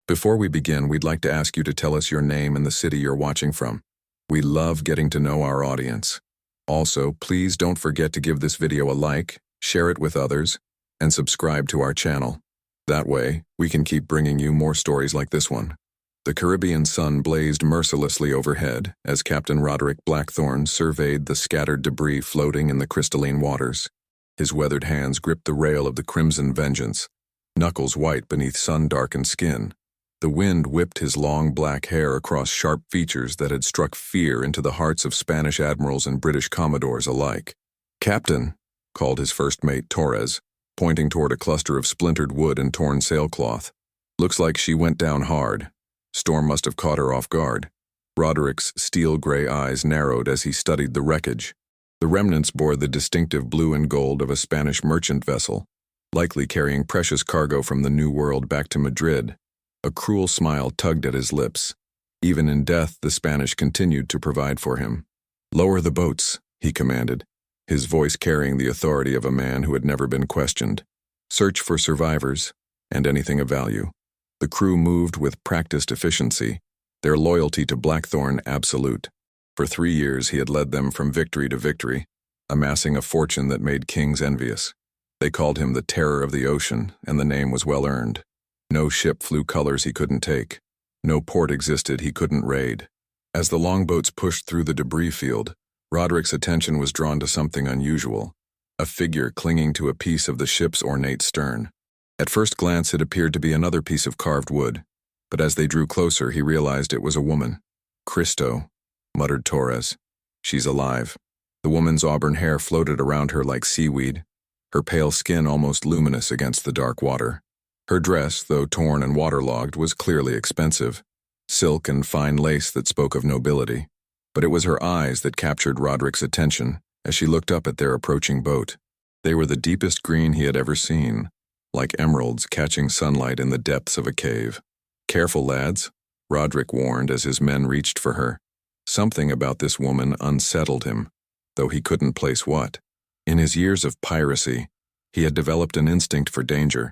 Before we begin, we'd like to ask you to tell us your name and the city you're watching from. We love getting to know our audience. Also, please don't forget to give this video a like, share it with others, and subscribe to our channel. That way, we can keep bringing you more stories like this one. The Caribbean sun blazed mercilessly overhead as Captain Roderick Blackthorne surveyed the scattered debris floating in the crystalline waters. His weathered hands gripped the rail of the Crimson Vengeance, knuckles white beneath sun-darkened skin. The wind whipped his long black hair across sharp features that had struck fear into the hearts of Spanish admirals and British commodores alike. "Captain," called his first mate Torres, pointing toward a cluster of splintered wood and torn sailcloth. "Looks like she went down hard. Storm must have caught her off guard." Roderick's steel-gray eyes narrowed as he studied the wreckage. The remnants bore the distinctive blue and gold of a Spanish merchant vessel, likely carrying precious cargo from the New World back to Madrid. A cruel smile tugged at his lips. Even in death, the Spanish continued to provide for him. "Lower the boats," he commanded, his voice carrying the authority of a man who had never been questioned. "Search for survivors, and anything of value." The crew moved with practiced efficiency, their loyalty to Blackthorne absolute. For 3 years he had led them from victory to victory, amassing a fortune that made kings envious. They called him the Terror of the Ocean, and the name was well earned. No ship flew colors he couldn't take. No port existed he couldn't raid. As the longboats pushed through the debris field, Roderick's attention was drawn to something unusual, a figure clinging to a piece of the ship's ornate stern. At first glance it appeared to be another piece of carved wood, but as they drew closer he realized it was a woman. "Cristo," muttered Torres. "She's alive." The woman's auburn hair floated around her like seaweed, her pale skin almost luminous against the dark water. Her dress, though torn and waterlogged, was clearly expensive, silk and fine lace that spoke of nobility. But it was her eyes that captured Roderick's attention as she looked up at their approaching boat. They were the deepest green he had ever seen, like emeralds catching sunlight in the depths of a cave. "Careful, lads," Roderick warned as his men reached for her. Something about this woman unsettled him, though he couldn't place what. In his years of piracy, he had developed an instinct for danger,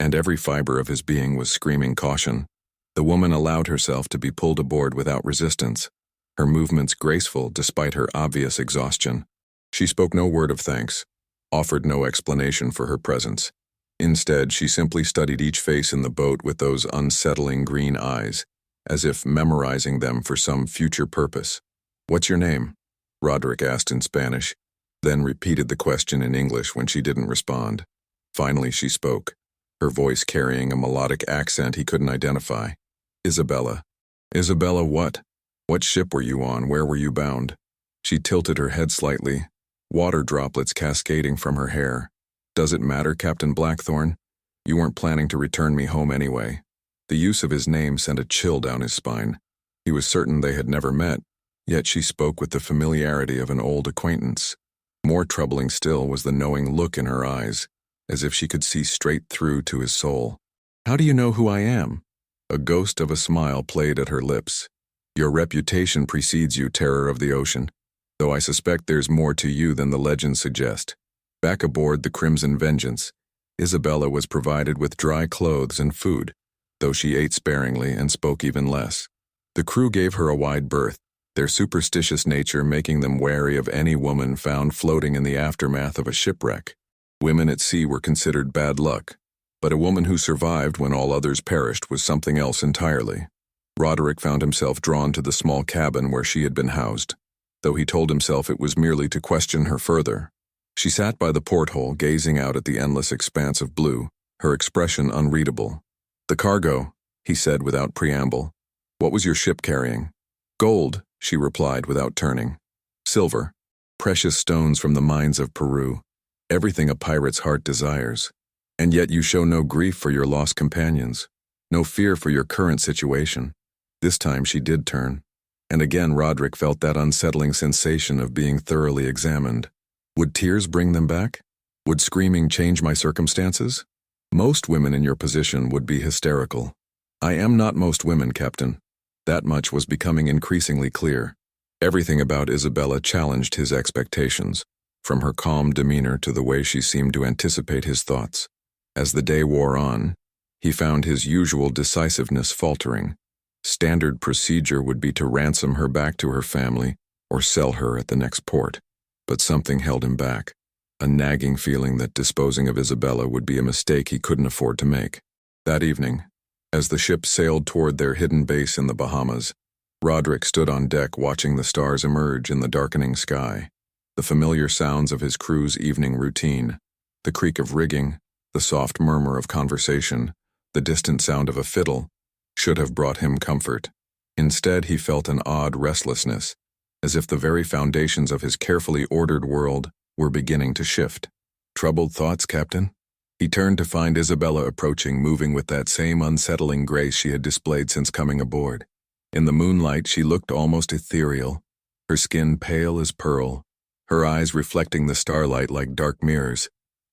and every fiber of his being was screaming caution. The woman allowed herself to be pulled aboard without resistance, her movements graceful despite her obvious exhaustion. She spoke no word of thanks, offered no explanation for her presence. Instead, she simply studied each face in the boat with those unsettling green eyes, as if memorizing them for some future purpose. "What's your name?" Roderick asked in Spanish, then repeated the question in English when she didn't respond. Finally she spoke, her voice carrying a melodic accent he couldn't identify. "Isabella." "Isabella what? What ship were you on? Where were you bound?" She tilted her head slightly, water droplets cascading from her hair. "Does it matter, Captain Blackthorne? You weren't planning to return me home anyway." The use of his name sent a chill down his spine. He was certain they had never met, yet she spoke with the familiarity of an old acquaintance. More troubling still was the knowing look in her eyes, as if she could see straight through to his soul. "How do you know who I am?" A ghost of a smile played at her lips. "Your reputation precedes you, Terror of the Ocean, though I suspect there's more to you than the legends suggest." Back aboard the Crimson Vengeance, Isabella was provided with dry clothes and food, though she ate sparingly and spoke even less. The crew gave her a wide berth, their superstitious nature making them wary of any woman found floating in the aftermath of a shipwreck. Women at sea were considered bad luck, but a woman who survived when all others perished was something else entirely. Roderick found himself drawn to the small cabin where she had been housed, though he told himself it was merely to question her further. She sat by the porthole, gazing out at the endless expanse of blue, her expression unreadable. "The cargo," he said without preamble. "What was your ship carrying?" "Gold," she replied without turning. "Silver, precious stones from the mines of Peru. Everything a pirate's heart desires. And yet you show no grief for your lost companions, no fear for your current situation." This time she did turn, and again Roderick felt that unsettling sensation of being thoroughly examined. Would tears bring them back? Would screaming change my circumstances? Most women in your position would be hysterical. "I am not most women, Captain." That much was becoming increasingly clear. Everything about Isabella challenged his expectations, from her calm demeanor to the way she seemed to anticipate his thoughts. As the day wore on, He found his usual decisiveness faltering. Standard procedure would be to ransom her back to her family or sell her at the next port. But something held him back, a nagging feeling that disposing of Isabella would be a mistake he couldn't afford to make. That evening, as the ship sailed toward their hidden base in the Bahamas, Roderick stood on deck watching the stars emerge in the darkening sky. The familiar sounds of his crew's evening routine, the creak of rigging, the soft murmur of conversation, the distant sound of a fiddle, should have brought him comfort. Instead, he felt an odd restlessness, as if the very foundations of his carefully ordered world were beginning to shift. Troubled thoughts, Captain? He turned to find Isabella approaching, moving with that same unsettling grace she had displayed since coming aboard. In the moonlight, she looked almost ethereal, her skin pale as pearl, her eyes reflecting the starlight like dark mirrors.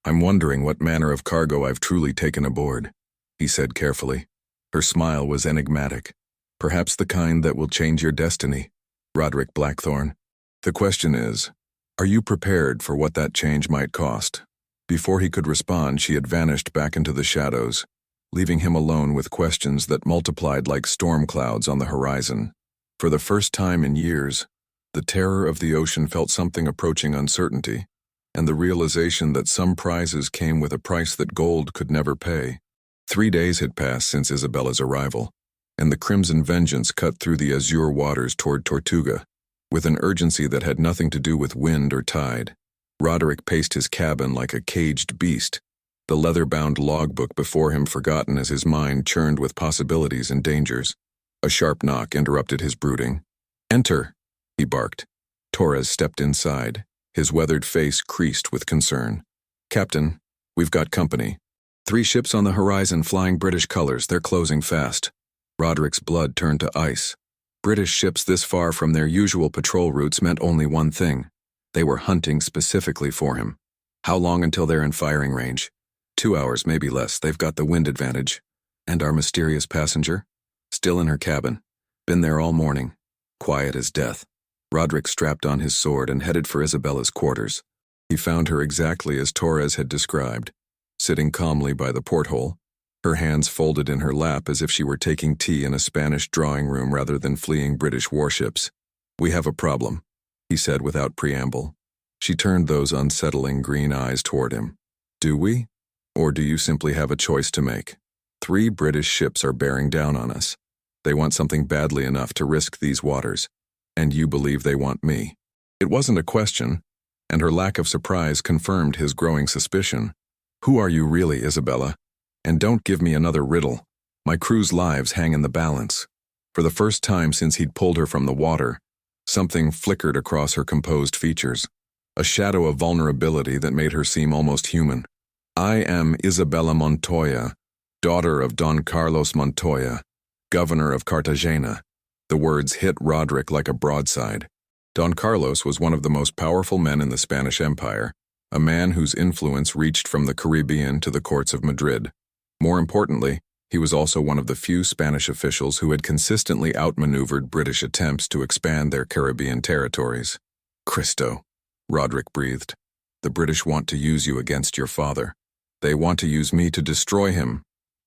"I'm wondering what manner of cargo I've truly taken aboard," he said carefully. Her smile was enigmatic. "Perhaps the kind that will change your destiny, Roderick Blackthorne. The question is, are you prepared for what that change might cost?" Before he could respond, she had vanished back into the shadows, leaving him alone with questions that multiplied like storm clouds on the horizon. For the first time in years, the terror of the ocean felt something approaching uncertainty, and the realization that some prizes came with a price that gold could never pay. 3 days had passed since Isabella's arrival, and the Crimson Vengeance cut through the azure waters toward Tortuga, with an urgency that had nothing to do with wind or tide. Roderick paced his cabin like a caged beast, the leather-bound logbook before him forgotten as his mind churned with possibilities and dangers. A sharp knock interrupted his brooding. "Enter," he barked. Torres stepped inside, his weathered face creased with concern. "Captain, we've got company. 3 ships on the horizon flying British colors, they're closing fast." Roderick's blood turned to ice. British ships this far from their usual patrol routes meant only one thing. They were hunting specifically for him. How long until they're in firing range? 2 hours, maybe less. They've got the wind advantage. And our mysterious passenger? Still in her cabin. Been there all morning. Quiet as death. Roderick strapped on his sword and headed for Isabella's quarters. He found her exactly as Torres had described, sitting calmly by the porthole, her hands folded in her lap as if she were taking tea in a Spanish drawing room rather than fleeing British warships. "We have a problem," he said without preamble. She turned those unsettling green eyes toward him. "Do we? Or do you simply have a choice to make? 3 British ships are bearing down on us. They want something badly enough to risk these waters, and you believe they want me." It wasn't a question, and her lack of surprise confirmed his growing suspicion. "Who are you really, Isabella? And don't give me another riddle. My crew's lives hang in the balance." For the first time since he'd pulled her from the water, something flickered across her composed features, a shadow of vulnerability that made her seem almost human. "I am Isabella Montoya, daughter of Don Carlos Montoya, governor of Cartagena." The words hit Roderick like a broadside. Don Carlos was one of the most powerful men in the Spanish Empire, a man whose influence reached from the Caribbean to the courts of Madrid. More importantly, he was also one of the few Spanish officials who had consistently outmaneuvered British attempts to expand their Caribbean territories. "Cristo," Roderick breathed. "The British want to use you against your father." "They want to use me to destroy him,"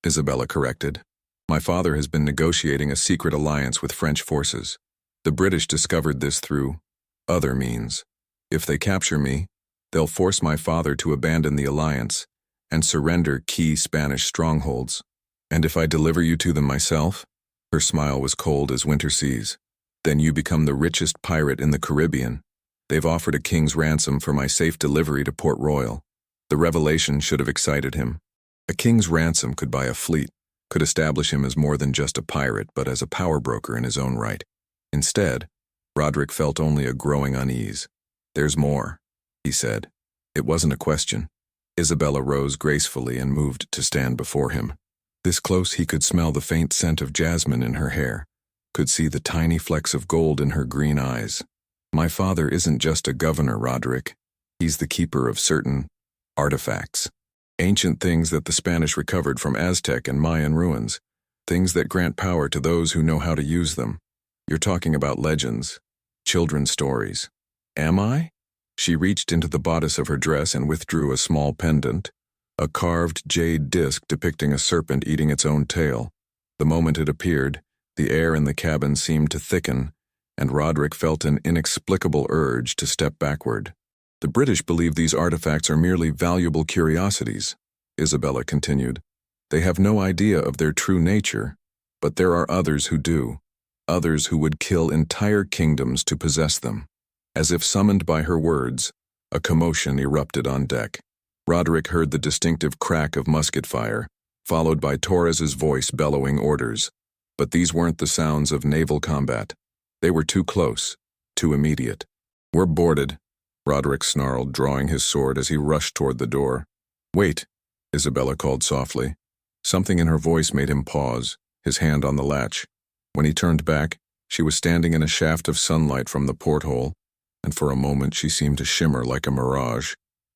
Isabella corrected. "My father has been negotiating a secret alliance with French forces. The British discovered this through other means. If they capture me, they'll force my father to abandon the alliance and surrender key Spanish strongholds. And if I deliver you to them myself," her smile was cold as winter seas, "then you become the richest pirate in the Caribbean. They've offered a king's ransom for my safe delivery to Port Royal." The revelation should have excited him. A king's ransom could buy a fleet, could establish him as more than just a pirate, but as a power broker in his own right. Instead, Roderick felt only a growing unease. "There's more," he said. It wasn't a question. Isabella rose gracefully and moved to stand before him. This close, he could smell the faint scent of jasmine in her hair, could see the tiny flecks of gold in her green eyes. "My father isn't just a governor, Roderick. He's the keeper of certain artifacts. Ancient things that the Spanish recovered from Aztec and Mayan ruins. Things that grant power to those who know how to use them. You're talking about legends, children's stories." "Am I?" She reached into the bodice of her dress and withdrew a small pendant, a carved jade disc depicting a serpent eating its own tail. The moment it appeared, the air in the cabin seemed to thicken, and Roderick felt an inexplicable urge to step backward. The British believe these artifacts are merely valuable curiosities, Isabella continued. They have no idea of their true nature, but there are others who do, others who would kill entire kingdoms to possess them. As if summoned by her words, a commotion erupted on deck. Roderick heard the distinctive crack of musket fire, followed by Torres's voice bellowing orders. But these weren't the sounds of naval combat. They were too close, too immediate. "We're boarded," Roderick snarled, drawing his sword as he rushed toward the door. "Wait," Isabella called softly. Something in her voice made him pause, his hand on the latch. When he turned back, she was standing in a shaft of sunlight from the porthole, and for a moment she seemed to shimmer like a mirage.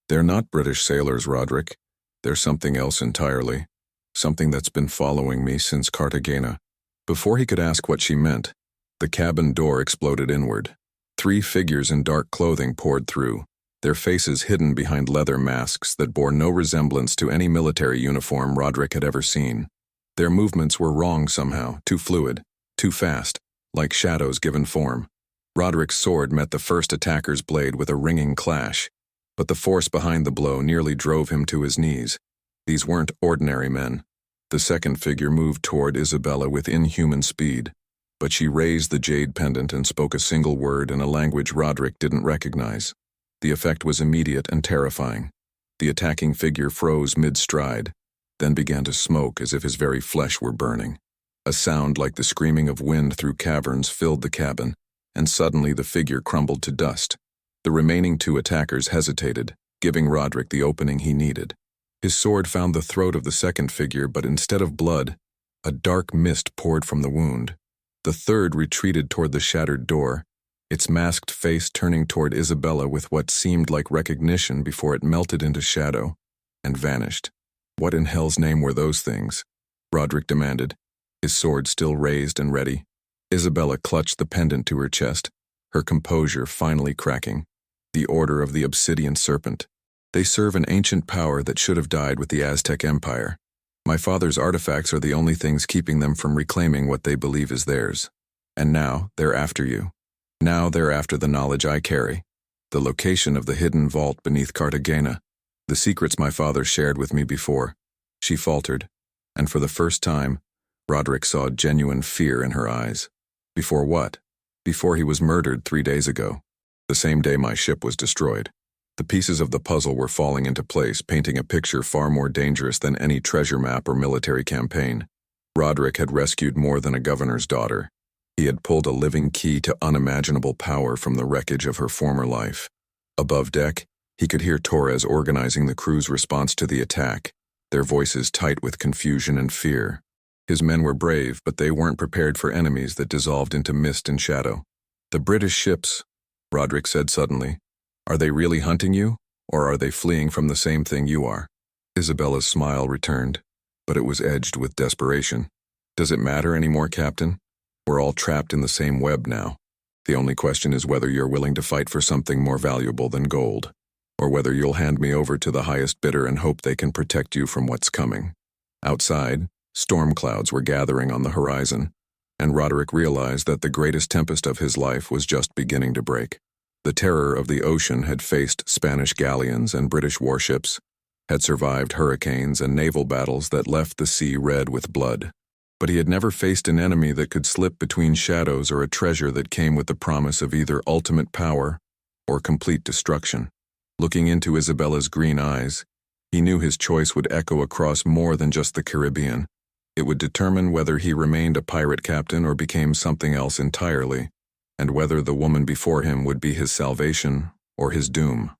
"They're not British sailors, Roderick. They're something else entirely. Something that's been following me since Cartagena." Before he could ask what she meant, the cabin door exploded inward. 3 figures in dark clothing poured through, their faces hidden behind leather masks that bore no resemblance to any military uniform Roderick had ever seen. Their movements were wrong somehow, too fluid, too fast, like shadows given form. Roderick's sword met the first attacker's blade with a ringing clash, but the force behind the blow nearly drove him to his knees. These weren't ordinary men. The second figure moved toward Isabella with inhuman speed, but she raised the jade pendant and spoke a single word in a language Roderick didn't recognize. The effect was immediate and terrifying. The attacking figure froze mid-stride, then began to smoke as if his very flesh were burning. A sound like the screaming of wind through caverns filled the cabin, and suddenly the figure crumbled to dust. The remaining 2 attackers hesitated, giving Roderick the opening he needed. His sword found the throat of the second figure, but instead of blood, a dark mist poured from the wound. The third retreated toward the shattered door, its masked face turning toward Isabella with what seemed like recognition before it melted into shadow and vanished. "What in hell's name were those things?" Roderick demanded, his sword still raised and ready. Isabella clutched the pendant to her chest, her composure finally cracking. "The Order of the Obsidian Serpent. They serve an ancient power that should have died with the Aztec Empire. My father's artifacts are the only things keeping them from reclaiming what they believe is theirs. And now they're after you. Now they're after the knowledge I carry, the location of the hidden vault beneath Cartagena, the secrets my father shared with me before." She faltered, and for the first time, Roderick saw genuine fear in her eyes. Before what? Before he was murdered 3 days ago, the same day my ship was destroyed. The pieces of the puzzle were falling into place, painting a picture far more dangerous than any treasure map or military campaign. Roderick had rescued more than a governor's daughter. He had pulled a living key to unimaginable power from the wreckage of her former life. Above deck, he could hear Torres organizing the crew's response to the attack, their voices tight with confusion and fear. His men were brave, but they weren't prepared for enemies that dissolved into mist and shadow. "The British ships," Roderick said suddenly. "Are they really hunting you, or are they fleeing from the same thing you are?" Isabella's smile returned, but it was edged with desperation. "Does it matter anymore, Captain? We're all trapped in the same web now. The only question is whether you're willing to fight for something more valuable than gold, or whether you'll hand me over to the highest bidder and hope they can protect you from what's coming." Outside, storm clouds were gathering on the horizon, and Roderick realized that the greatest tempest of his life was just beginning to break. The terror of the ocean had faced Spanish galleons and British warships, had survived hurricanes and naval battles that left the sea red with blood. But he had never faced an enemy that could slip between shadows or a treasure that came with the promise of either ultimate power or complete destruction. Looking into Isabella's green eyes, he knew his choice would echo across more than just the Caribbean. It would determine whether he remained a pirate captain or became something else entirely, and whether the woman before him would be his salvation or his doom.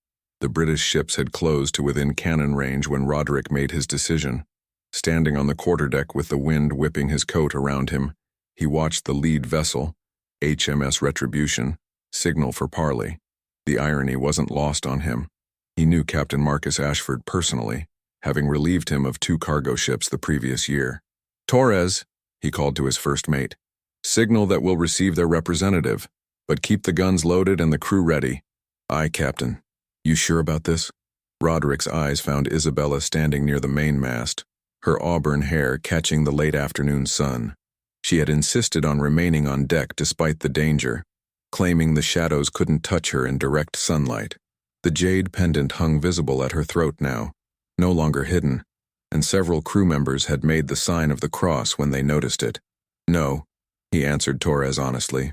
The British ships had closed to within cannon range when Roderick made his decision. Standing on the quarterdeck with the wind whipping his coat around him, he watched the lead vessel, HMS Retribution, signal for parley. The irony wasn't lost on him. He knew Captain Marcus Ashford personally, having relieved him of 2 cargo ships the previous year. "Torres," he called to his first mate, "signal that we'll receive their representative, but keep the guns loaded and the crew ready." "Aye, Captain." "You sure about this?" Roderick's eyes found Isabella standing near the mainmast, her auburn hair catching the late afternoon sun. She had insisted on remaining on deck despite the danger, claiming the shadows couldn't touch her in direct sunlight. The jade pendant hung visible at her throat now, no longer hidden, and several crew members had made the sign of the cross when they noticed it. "No," he answered Torres honestly,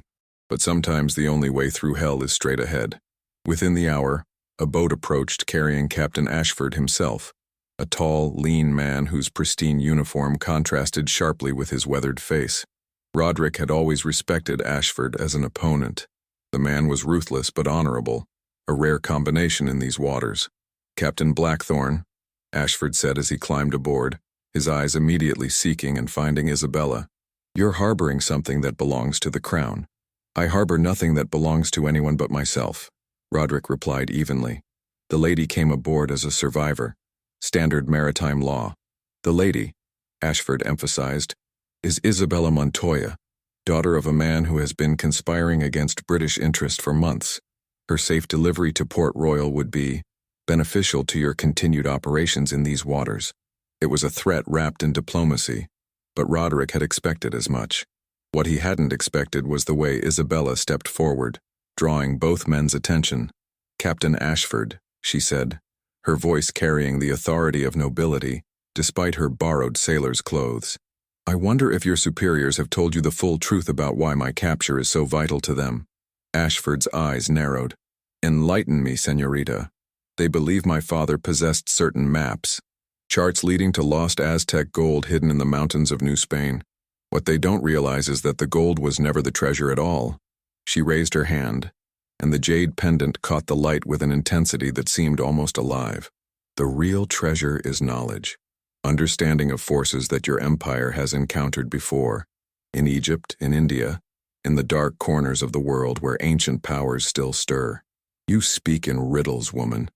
"but sometimes the only way through hell is straight ahead." Within the hour, a boat approached carrying Captain Ashford himself, a tall, lean man whose pristine uniform contrasted sharply with his weathered face. Roderick had always respected Ashford as an opponent. The man was ruthless but honorable, a rare combination in these waters. "Captain Blackthorne," Ashford said as he climbed aboard, his eyes immediately seeking and finding Isabella. "You're harboring something that belongs to the Crown." "I harbor nothing that belongs to anyone but myself," Roderick replied evenly. "The lady came aboard as a survivor. Standard maritime law." "The lady," Ashford emphasized, "is Isabella Montoya, daughter of a man who has been conspiring against British interest for months. Her safe delivery to Port Royal would be beneficial to your continued operations in these waters." It was a threat wrapped in diplomacy, but Roderick had expected as much. What he hadn't expected was the way Isabella stepped forward, drawing both men's attention. "Captain Ashford," she said, her voice carrying the authority of nobility, despite her borrowed sailor's clothes. "I wonder if your superiors have told you the full truth about why my capture is so vital to them." Ashford's eyes narrowed. "Enlighten me, señorita. They believe my father possessed certain maps, charts leading to lost Aztec gold hidden in the mountains of New Spain. What they don't realize is that the gold was never the treasure at all." She raised her hand, and the jade pendant caught the light with an intensity that seemed almost alive. "The real treasure is knowledge. Understanding of forces that your empire has encountered before, in Egypt, in India, in the dark corners of the world where ancient powers still stir." "You speak in riddles, woman."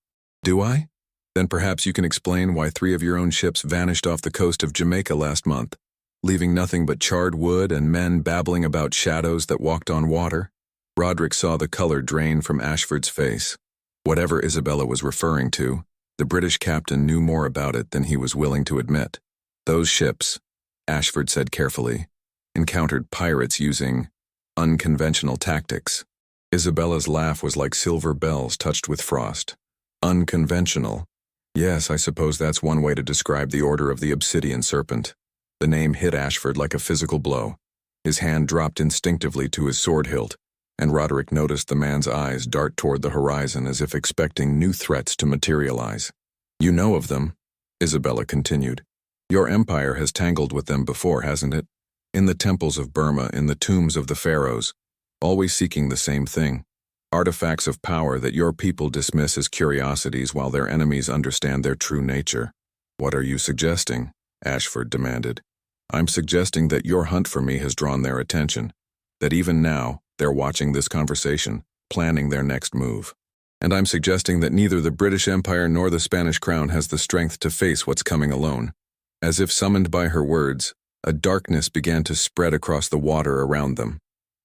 "Do I? Then perhaps you can explain why 3 of your own ships vanished off the coast of Jamaica last month, leaving nothing but charred wood and men babbling about shadows that walked on water." Roderick saw the color drain from Ashford's face. Whatever Isabella was referring to, the British captain knew more about it than he was willing to admit. "Those ships," Ashford said carefully, "encountered pirates using unconventional tactics." Isabella's laugh was like silver bells touched with frost. "Unconventional? Yes, I suppose that's one way to describe the Order of the Obsidian Serpent." The name hit Ashford like a physical blow. His hand dropped instinctively to his sword hilt, and Roderick noticed the man's eyes dart toward the horizon as if expecting new threats to materialize. "You know of them," Isabella continued. "Your empire has tangled with them before, hasn't it? In the temples of Burma, in the tombs of the pharaohs, always seeking the same thing. Artifacts of power that your people dismiss as curiosities while their enemies understand their true nature." "What are you suggesting?" Ashford demanded. "I'm suggesting that your hunt for me has drawn their attention, that even now they're watching this conversation, planning their next move. And I'm suggesting that neither the British Empire nor the Spanish Crown has the strength to face what's coming alone." As if summoned by her words, a darkness began to spread across the water around them.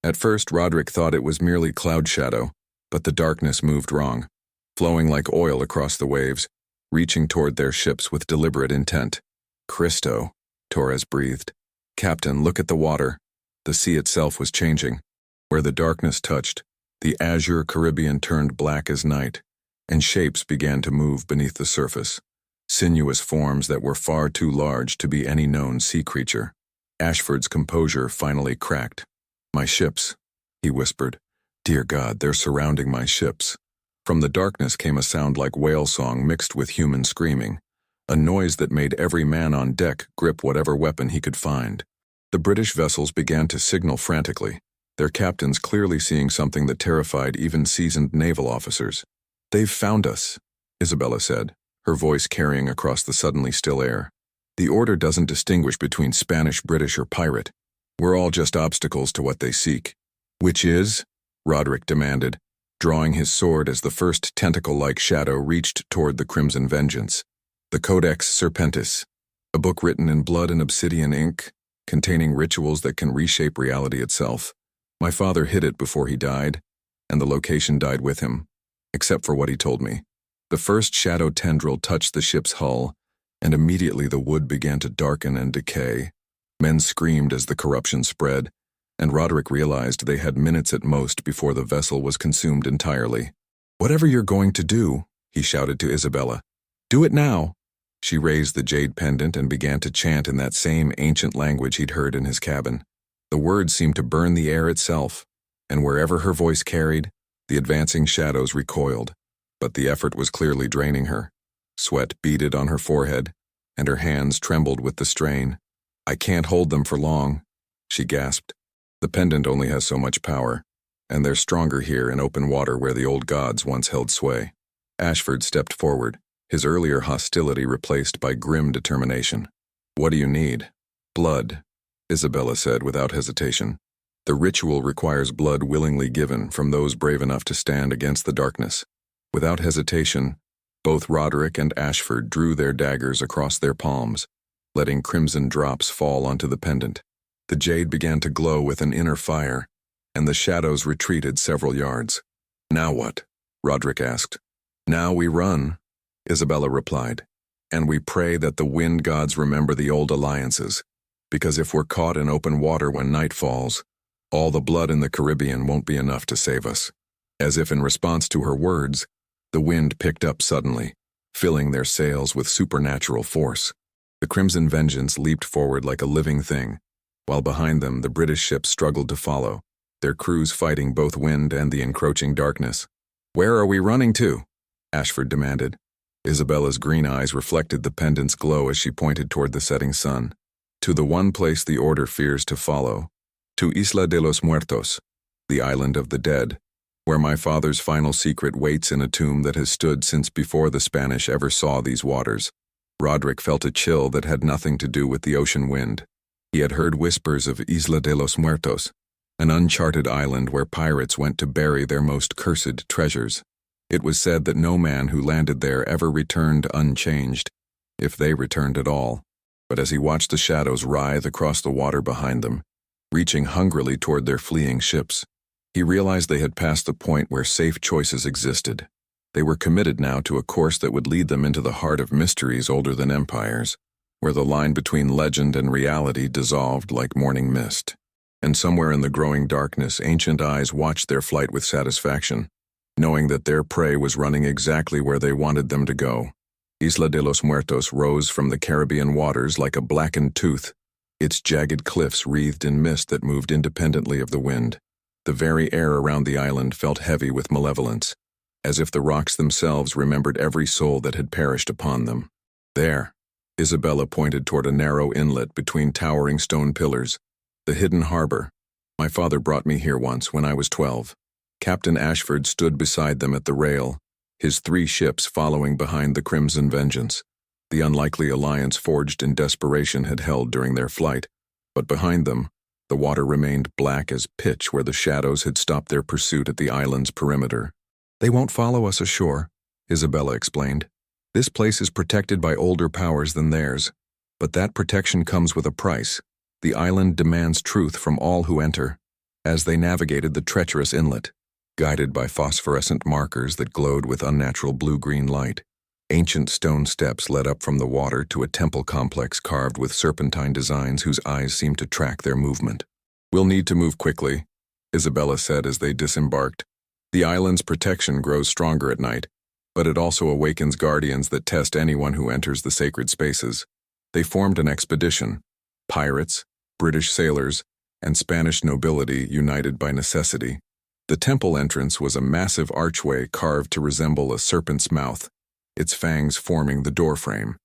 At first, Roderick thought it was merely cloud shadow, but the darkness moved wrong, flowing like oil across the waves, reaching toward their ships with deliberate intent. "Cristo," Torres breathed. "Captain, look at the water." The sea itself was changing. Where the darkness touched, the azure Caribbean turned black as night, and shapes began to move beneath the surface. Sinuous forms that were far too large to be any known sea creature. Ashford's composure finally cracked. "My ships," he whispered. "Dear God, they're surrounding my ships." From the darkness came a sound like whale song mixed with human screaming, a noise that made every man on deck grip whatever weapon he could find. The British vessels began to signal frantically, their captains clearly seeing something that terrified even seasoned naval officers. "They've found us," Isabella said, her voice carrying across the suddenly still air. "The order doesn't distinguish between Spanish, British, or pirate. We're all just obstacles to what they seek." "Which is?" Roderick demanded, drawing his sword as the first tentacle-like shadow reached toward the crimson vengeance. "The Codex Serpentis, a book written in blood and obsidian ink, containing rituals that can reshape reality itself. My father hid it before he died, and the location died with him, except for what he told me. The first shadow tendril touched the ship's hull, and immediately the wood began to darken and decay. Men screamed as the corruption spread, and Roderick realized they had minutes at most before the vessel was consumed entirely. "Whatever you're going to do," he shouted to Isabella, "do it now." She raised the jade pendant and began to chant in that same ancient language he'd heard in his cabin. The words seemed to burn the air itself, and wherever her voice carried, the advancing shadows recoiled. But the effort was clearly draining her. Sweat beaded on her forehead, and her hands trembled with the strain. "I can't hold them for long," she gasped. "The pendant only has so much power, and they're stronger here in open water where the old gods once held sway." Ashford stepped forward, his earlier hostility replaced by grim determination. "What do you need?" "Blood," Isabella said without hesitation. "The ritual requires blood willingly given from those brave enough to stand against the darkness." Without hesitation, both Roderick and Ashford drew their daggers across their palms, letting crimson drops fall onto the pendant. The jade began to glow with an inner fire, and the shadows retreated several yards. "Now what?" Roderick asked. "Now we run," Isabella replied, "and we pray that the wind gods remember the old alliances, because if we're caught in open water when night falls, all the blood in the Caribbean won't be enough to save us." As if in response to her words, the wind picked up suddenly, filling their sails with supernatural force. The Crimson Vengeance leaped forward like a living thing, while behind them the British ships struggled to follow, their crews fighting both wind and the encroaching darkness. "Where are we running to?" Ashford demanded. Isabella's green eyes reflected the pendant's glow as she pointed toward the setting sun. "To the one place the Order fears to follow, to Isla de los Muertos, the island of the dead, where my father's final secret waits in a tomb that has stood since before the Spanish ever saw these waters." Roderick felt a chill that had nothing to do with the ocean wind. He had heard whispers of Isla de los Muertos, an uncharted island where pirates went to bury their most cursed treasures. It was said that no man who landed there ever returned unchanged, if they returned at all. But as he watched the shadows writhe across the water behind them, reaching hungrily toward their fleeing ships, he realized they had passed the point where safe choices existed. They were committed now to a course that would lead them into the heart of mysteries older than empires, where the line between legend and reality dissolved like morning mist. And somewhere in the growing darkness, ancient eyes watched their flight with satisfaction, knowing that their prey was running exactly where they wanted them to go. Isla de los Muertos rose from the Caribbean waters like a blackened tooth, its jagged cliffs wreathed in mist that moved independently of the wind. The very air around the island felt heavy with malevolence, as if the rocks themselves remembered every soul that had perished upon them. "There," Isabella pointed toward a narrow inlet between towering stone pillars, "the hidden harbor. My father brought me here once when I was 12. Captain Ashford stood beside them at the rail, his 3 ships following behind the Crimson Vengeance. The unlikely alliance forged in desperation had held during their flight, but behind them, the water remained black as pitch where the shadows had stopped their pursuit at the island's perimeter. "They won't follow us ashore," Isabella explained. "This place is protected by older powers than theirs, but that protection comes with a price. The island demands truth from all who enter." As they navigated the treacherous inlet, guided by phosphorescent markers that glowed with unnatural blue-green light, ancient stone steps led up from the water to a temple complex carved with serpentine designs whose eyes seemed to track their movement. "We'll need to move quickly," Isabella said as they disembarked. "The island's protection grows stronger at night, but it also awakens guardians that test anyone who enters the sacred spaces." They formed an expedition: pirates, British sailors, and Spanish nobility united by necessity. The temple entrance was a massive archway carved to resemble a serpent's mouth, its fangs forming the doorframe.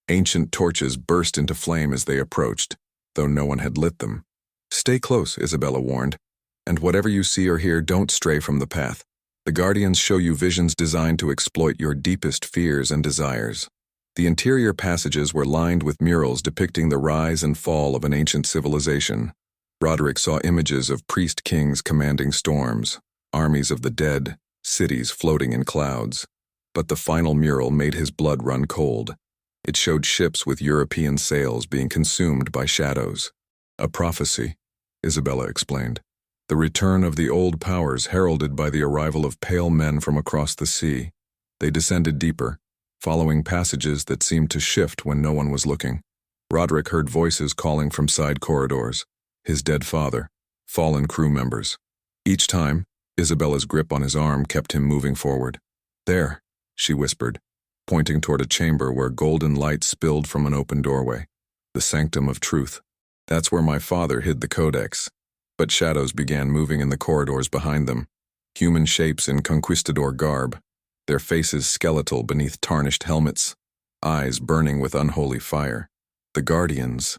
Ancient torches burst into flame as they approached, though no one had lit them. "Stay close," Isabella warned, "and whatever you see or hear, don't stray from the path. The Guardians show you visions designed to exploit your deepest fears and desires." The interior passages were lined with murals depicting the rise and fall of an ancient civilization. Roderick saw images of priest kings commanding storms, armies of the dead, cities floating in clouds. But the final mural made his blood run cold. It showed ships with European sails being consumed by shadows. "A prophecy," Isabella explained. "The return of the old powers heralded by the arrival of pale men from across the sea." They descended deeper, following passages that seemed to shift when no one was looking. Roderick heard voices calling from side corridors, his dead father, fallen crew members. Each time, Isabella's grip on his arm kept him moving forward. "There," she whispered, pointing toward a chamber where golden light spilled from an open doorway. "The sanctum of truth. That's where my father hid the codex." But shadows began moving in the corridors behind them, human shapes in conquistador garb, their faces skeletal beneath tarnished helmets, eyes burning with unholy fire. "The Guardians,"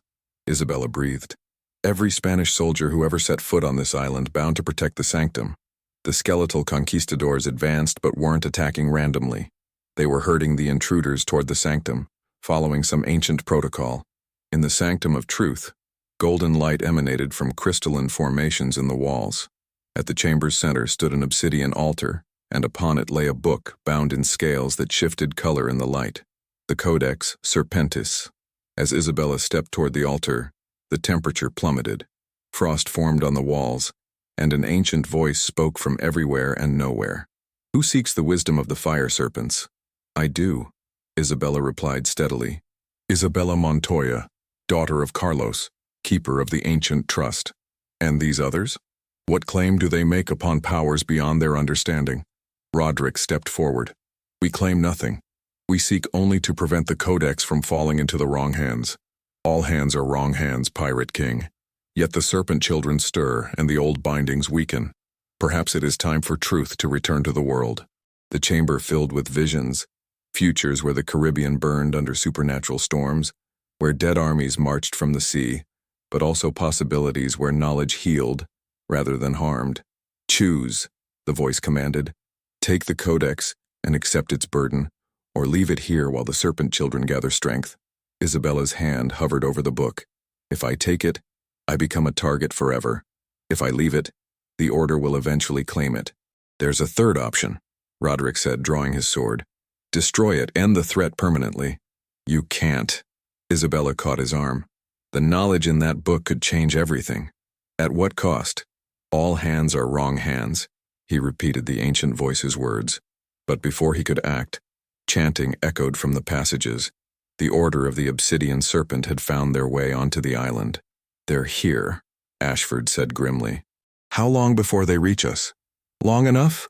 Isabella breathed. "Every Spanish soldier who ever set foot on this island bound to protect the sanctum." The skeletal conquistadors advanced but weren't attacking randomly. They were herding the intruders toward the sanctum, following some ancient protocol. In the sanctum of truth, golden light emanated from crystalline formations in the walls. At the chamber's center stood an obsidian altar, and upon it lay a book bound in scales that shifted color in the light. The Codex Serpentis. As Isabella stepped toward the altar, the temperature plummeted. Frost formed on the walls, and an ancient voice spoke from everywhere and nowhere. "Who seeks the wisdom of the fire serpents?" "I do," Isabella replied steadily. "Isabella Montoya, daughter of Carlos, keeper of the ancient trust." "And these others? What claim do they make upon powers beyond their understanding?" Roderick stepped forward. "We claim nothing. We seek only to prevent the Codex from falling into the wrong hands. All hands are wrong hands, Pirate King. Yet the serpent children stir and the old bindings weaken. Perhaps it is time for truth to return to the world." The chamber filled with visions, futures where the Caribbean burned under supernatural storms, where dead armies marched from the sea, but also possibilities where knowledge healed rather than harmed. "Choose," the voice commanded. "Take the Codex and accept its burden, or leave it here while the serpent children gather strength." Isabella's hand hovered over the book. "If I take it, I become a target forever. If I leave it, the Order will eventually claim it." "There's a third option," Roderick said, drawing his sword. "Destroy it, end the threat permanently." "You can't." Isabella caught his arm. "The knowledge in that book could change everything." "At what cost?" "All hands are wrong hands," he repeated the ancient voice's words. But before he could act, chanting echoed from the passages. The Order of the Obsidian Serpent had found their way onto the island. "They're here," Ashford said grimly. "How long before they reach us?" "Long enough?"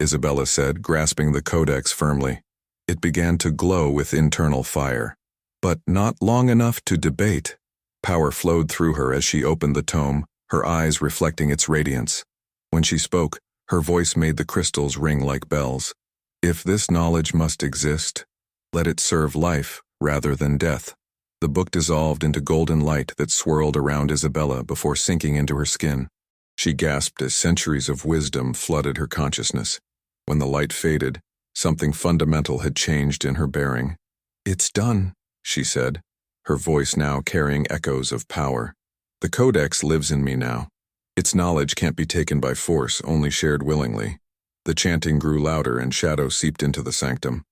Isabella said, grasping the codex firmly. It began to glow with internal fire. "But not long enough to debate." Power flowed through her as she opened the tome, her eyes reflecting its radiance. When she spoke, her voice made the crystals ring like bells. "If this knowledge must exist, let it serve life rather than death." The book dissolved into golden light that swirled around Isabella before sinking into her skin. She gasped as centuries of wisdom flooded her consciousness. When the light faded, something fundamental had changed in her bearing. "It's done," she said, her voice now carrying echoes of power. "The Codex lives in me now. Its knowledge can't be taken by force, only shared willingly." The chanting grew louder and shadow seeped into the sanctum.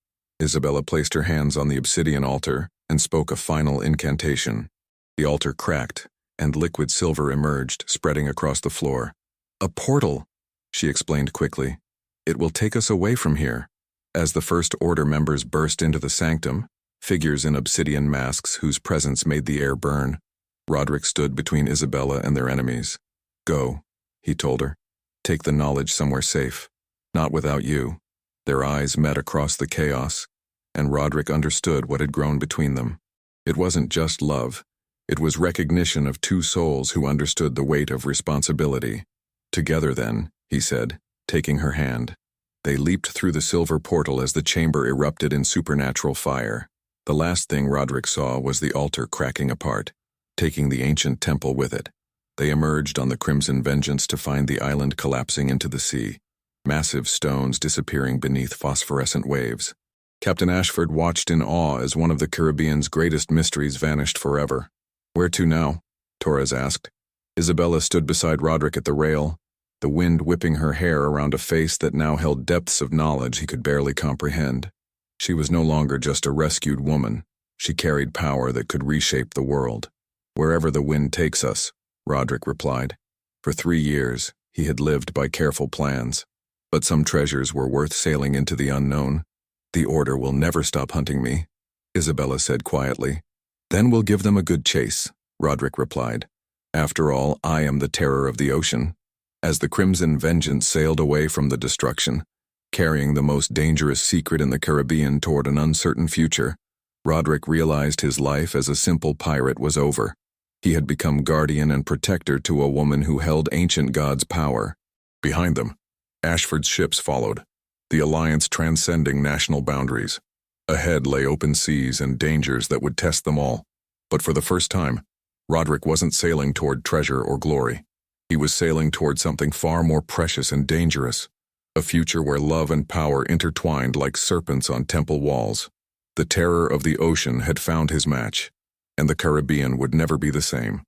Isabella placed her hands on the obsidian altar and spoke a final incantation. The altar cracked, and liquid silver emerged, spreading across the floor. "A portal," she explained quickly. "It will take us away from here." As the First Order members burst into the sanctum, figures in obsidian masks whose presence made the air burn, Roderick stood between Isabella and their enemies. "Go," he told her. "Take the knowledge somewhere safe. Not without you." Their eyes met across the chaos, and Roderick understood what had grown between them. It wasn't just love. It was recognition of two souls who understood the weight of responsibility. "Together then," he said, taking her hand. They leaped through the silver portal as the chamber erupted in supernatural fire. The last thing Roderick saw was the altar cracking apart, taking the ancient temple with it. They emerged on the Crimson Vengeance to find the island collapsing into the sea, massive stones disappearing beneath phosphorescent waves. Captain Ashford watched in awe as one of the Caribbean's greatest mysteries vanished forever. "Where to now?" Torres asked. Isabella stood beside Roderick at the rail, the wind whipping her hair around a face that now held depths of knowledge he could barely comprehend. She was no longer just a rescued woman. She carried power that could reshape the world. "Wherever the wind takes us," Roderick replied. For 3 years, he had lived by careful plans. But some treasures were worth sailing into the unknown. The Order will never stop hunting me, Isabella said quietly. Then we'll give them a good chase, Roderick replied. After all, I am the terror of the ocean. As the Crimson Vengeance sailed away from the destruction, carrying the most dangerous secret in the Caribbean toward an uncertain future, Roderick realized his life as a simple pirate was over. He had become guardian and protector to a woman who held ancient gods' power. Behind them, Ashford's ships followed, the alliance transcending national boundaries. Ahead lay open seas and dangers that would test them all. But for the first time, Roderick wasn't sailing toward treasure or glory. He was sailing toward something far more precious and dangerous, a future where love and power intertwined like serpents on temple walls. The terror of the ocean had found his match, and the Caribbean would never be the same.